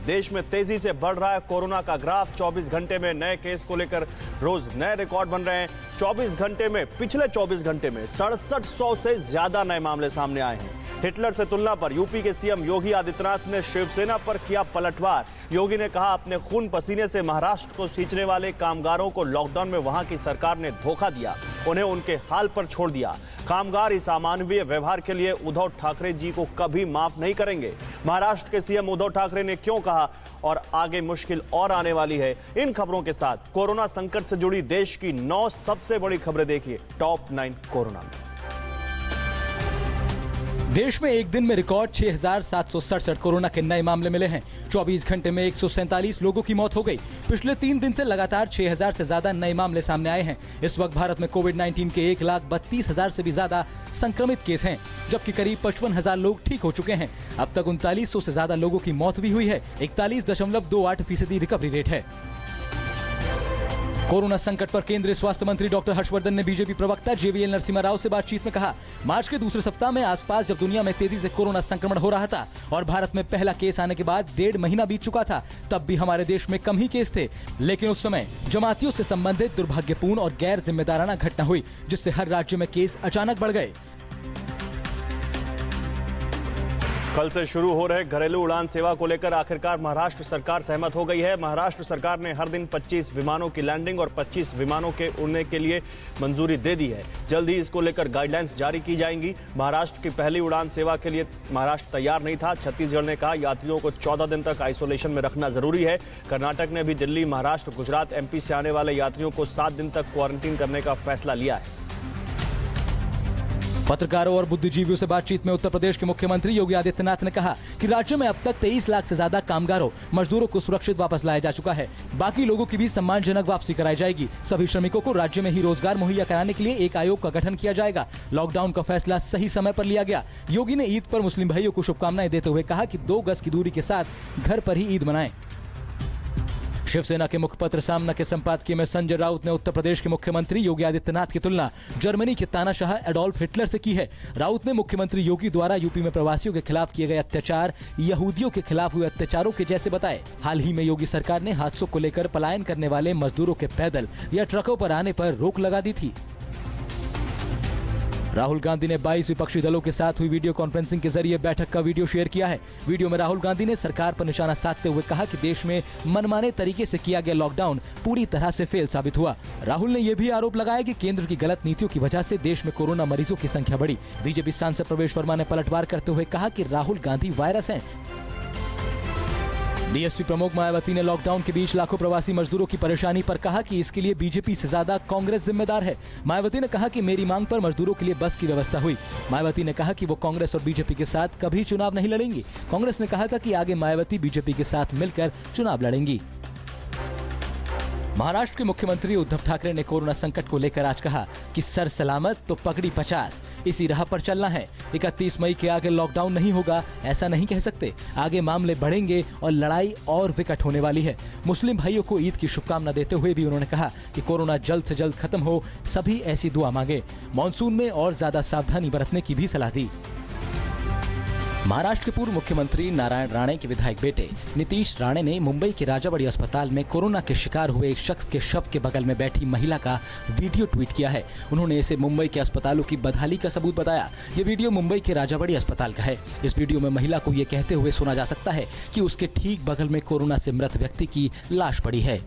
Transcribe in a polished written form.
देश में तेजी से बढ़ रहा है कोरोना का ग्राफ। 24 घंटे में नए केस को लेकर रोज नए रिकॉर्ड बन रहे हैं। 24 घंटे में, पिछले 24 घंटे में 6700 से ज्यादा नए मामले सामने आए हैं। हिटलर से तुलना पर यूपी के सीएम योगी आदित्यनाथ ने शिवसेना पर किया पलटवार। योगी ने कहा, अपने खून पसीने से महाराष्ट्र को सींचने वाले कामगारों को लॉकडाउन में वहां की सरकार ने धोखा दिया, उन्हें उनके हाल पर छोड़ दिया। कामगार इस अमानवीय व्यवहार के लिए उद्धव ठाकरे जी को कभी माफ नहीं करेंगे। महाराष्ट्र के सीएम उद्धव ठाकरे ने क्यों कहा और आगे मुश्किल और आने वाली है, इन खबरों के साथ कोरोना संकट से जुड़ी देश की 9 सबसे बड़ी खबरें देखिए टॉप 9 कोरोना में। देश में एक दिन में रिकॉर्ड 6,767 कोरोना के नए मामले मिले हैं। 24 घंटे में 147 लोगों की मौत हो गई। पिछले 3 दिन से लगातार 6,000 से ज्यादा नए मामले सामने आए हैं। इस वक्त भारत में कोविड-19 के 1,32,000 से भी ज्यादा संक्रमित केस हैं, जबकि करीब 55,000 लोग ठीक हो चुके हैं। अब तक 3900 से ज्यादा लोगों की मौत भी हुई है। 41.28% रिकवरी रेट है। कोरोना संकट पर केंद्रीय स्वास्थ्य मंत्री डॉक्टर हर्षवर्धन ने बीजेपी प्रवक्ता जेवीएल नरसिम्हा राव से बातचीत में कहा, मार्च के दूसरे सप्ताह में आसपास जब दुनिया में तेजी से कोरोना संक्रमण हो रहा था और भारत में पहला केस आने के बाद 1.5 महीना बीत चुका था, तब भी हमारे देश में कम ही केस थे। लेकिन उस समय जमातियों से संबंधित दुर्भाग्यपूर्ण और गैर जिम्मेदाराना घटना हुई, जिससे हर राज्य में केस अचानक बढ़ गए। कल से शुरू हो रहे घरेलू उड़ान सेवा को लेकर आखिरकार महाराष्ट्र सरकार सहमत हो गई है। महाराष्ट्र सरकार ने हर दिन 25 विमानों की लैंडिंग और 25 विमानों के उड़ने के लिए मंजूरी दे दी है। जल्द ही इसको लेकर गाइडलाइंस जारी की जाएंगी। महाराष्ट्र की पहली उड़ान सेवा के लिए महाराष्ट्र तैयार नहीं था। छत्तीसगढ़ ने कहा, यात्रियों को 14 दिन तक आइसोलेशन में रखना जरूरी है। कर्नाटक ने भी दिल्ली, महाराष्ट्र, गुजरात, एमपी से आने वाले यात्रियों को 7 दिन तक क्वारंटीन करने का फैसला लिया है। पत्रकारों और बुद्धिजीवियों से बातचीत में उत्तर प्रदेश के मुख्यमंत्री योगी आदित्यनाथ ने कहा कि राज्य में अब तक 23 लाख से ज्यादा कामगारों, मजदूरों को सुरक्षित वापस लाया जा चुका है। बाकी लोगों की भी सम्मानजनक वापसी कराई जाएगी। सभी श्रमिकों को राज्य में ही रोजगार मुहैया कराने के लिए एक आयोग का गठन किया जाएगा। लॉकडाउन का फैसला सही समय पर लिया गया। योगी ने ईद पर मुस्लिम भाइयों को शुभकामनाएं देते हुए कहा कि 2 गज की दूरी के साथ घर पर ही ईद मनाएं। शिवसेना के मुखपत्र सामना के संपादकीय में संजय राउत ने उत्तर प्रदेश के मुख्यमंत्री योगी आदित्यनाथ की तुलना जर्मनी के तानाशाह एडोल्फ हिटलर से की है। राउत ने मुख्यमंत्री योगी द्वारा यूपी में प्रवासियों के खिलाफ किए गए अत्याचार यहूदियों के खिलाफ हुए अत्याचारों के जैसे बताए। हाल ही में योगी सरकार ने हादसों को लेकर पलायन करने वाले मजदूरों के पैदल या ट्रकों पर आने पर रोक लगा दी थी। राहुल गांधी ने 22 विपक्षी दलों के साथ हुई वीडियो कॉन्फ्रेंसिंग के जरिए बैठक का वीडियो शेयर किया है। वीडियो में राहुल गांधी ने सरकार पर निशाना साधते हुए कहा कि देश में मनमाने तरीके से किया गया लॉकडाउन पूरी तरह से फेल साबित हुआ। राहुल ने यह भी आरोप लगाया कि केंद्र की गलत नीतियों की वजह से देश में कोरोना मरीजों की संख्या बढ़ी। बीजेपी सांसद प्रवेश वर्मा ने पलटवार करते हुए कहा कि राहुल गांधी वायरस हैं। बीएसपी प्रमुख मायावती ने लॉकडाउन के बीच लाखों प्रवासी मजदूरों की परेशानी पर कहा कि इसके लिए बीजेपी से ज्यादा कांग्रेस जिम्मेदार है। मायावती ने कहा कि मेरी मांग पर मजदूरों के लिए बस की व्यवस्था हुई। मायावती ने कहा कि वो कांग्रेस और बीजेपी के साथ कभी चुनाव नहीं लड़ेंगी। कांग्रेस ने कहा था कि आगे मायावती बीजेपी के साथ मिलकर चुनाव लड़ेंगी। महाराष्ट्र के मुख्यमंत्री उद्धव ठाकरे ने कोरोना संकट को लेकर आज कहा कि सर सलामत तो पगड़ी 50, इसी राह पर चलना है। 31 मई के आगे लॉकडाउन नहीं होगा, ऐसा नहीं कह सकते। आगे मामले बढ़ेंगे और लड़ाई और विकट होने वाली है। मुस्लिम भाइयों को ईद की शुभकामना देते हुए भी उन्होंने कहा कि कोरोना जल्द से जल्द खत्म हो, सभी ऐसी दुआ मांगे। मॉनसून में और ज्यादा सावधानी बरतने की भी सलाह दी। महाराष्ट्र के पूर्व मुख्यमंत्री नारायण राणे के विधायक बेटे नीतीश राणे ने मुंबई के राजाबड़ी अस्पताल में कोरोना के शिकार हुए एक शख्स के शव के बगल में बैठी महिला का वीडियो ट्वीट किया है। उन्होंने इसे मुंबई के अस्पतालों की बदहाली का सबूत बताया। ये वीडियो मुंबई के राजाबड़ी अस्पताल का है। इस वीडियो में महिला को ये कहते हुए सुना जा सकता है कि उसके ठीक बगल में कोरोना से मृत व्यक्ति की लाश पड़ी है।